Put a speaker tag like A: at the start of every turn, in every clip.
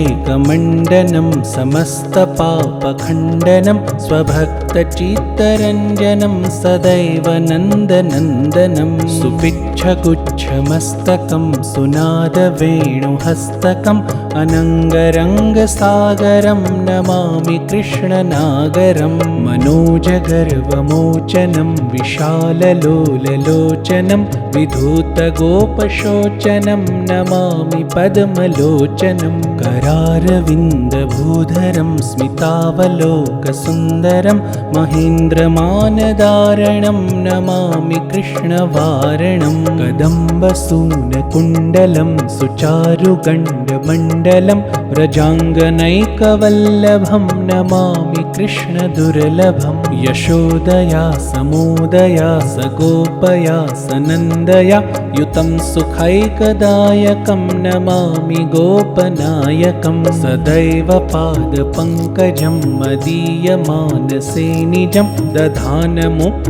A: भजीव्रजैकमण्डनं समस्तपापखण्डनं स्वभक्तचित्तरञ्जनं सदैव नन्दनन्दनं सुपिच्छगुच्छमस्तकं सुनादवेणुहस्तकम् अनङ्गरङ्गसागरं नमामि कृष्णनागरं मनोजगर्वमोचनं विशाललोललोचनं विधूतगोपशोचनं नमामि पद्मलोचनं करारविन्दभूधरं स्मितावलोकसुन्दरं महेन्द्रमानदारणं नमामि कृष्णवारणं कदम्बसूनकुण्डलं सुचारुगण्डमण्डलं व्रजाङ्गनैकवल्लभं नमामि कृष्णदुर्लभं यशोदया समोदया सगोपया सनन्दया युतं सुखैकदायकं नमामि गोपनायकं सदैव पादपङ्कजं मदीयमानसे निजं दधानमुक्तमालकं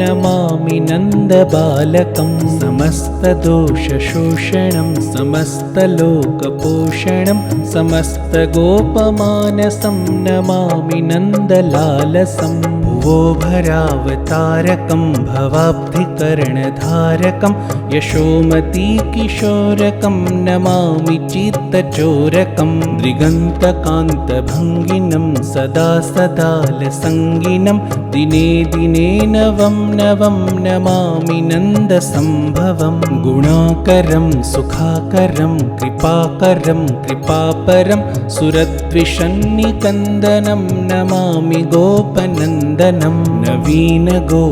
A: नमामि नन्दबालकं समस्तदोषशोषणं समस्तलोकपोषणं समस्तगोपमानसं नमामि नन्दलालसं भुवो भरावतारकं भवाब्धिकर्णधारकं यशोमतीकिशोरकं नमामि चित्तचोरकं दिगन्तकान्तभङ्गिनं सदा सदालसङ्गिनं दिने दिने नवं नवं नमामि नन्दसम्भवं गुणाकरं सुखाकरं कृपाकरं कृपापरं सुरद्विषन्निकन्दनं नमामि गोपनन्दनं नवीनगोपनागरं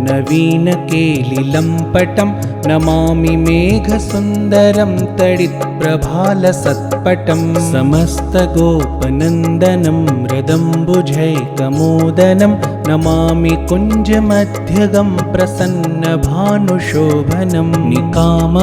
A: नवीनकेलिलम्पटं नमामि मेघसुन्दरं तडित्प्रभालसत्पटं समस्तगोपनन्दनं मृदम्बुजैकमोदनं नमामि कुञ्जमध्यगं प्रसन्नभानुशोभनं निकामकामदायकं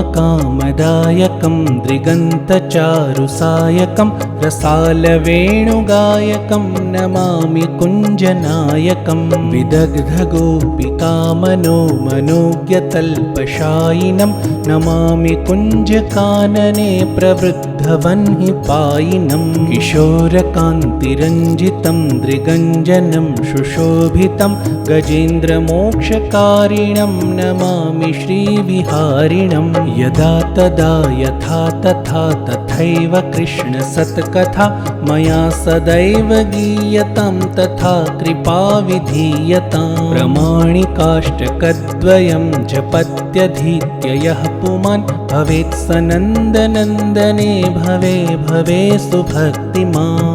A: दृगन्तचारुसायकं रसालवेणुगायकं नमामि कुञ्जनायकं विदग्धगोपिकामनो मनोज्ञतल्पशायिनं नमामि कुञ्जकानने प्रवृद्धवह्निपायिनं किशोरकान्तिरञ्जितं दृगञ्जनं सुशोभितं गजेन्द्रमोक्षकारिणं नमामि श्रीविहारिणं यदा तदा यथा तथा तथैव कृष्णसत्कथा मया सदैव गीयतां तथा कृपा विधीयतां प्रमाणिकाष्टकद्वयं जपत्यधीत्य यः पुमान् भवेत् स नन्दनन्दने भवे भवे सुभक्तिमान्।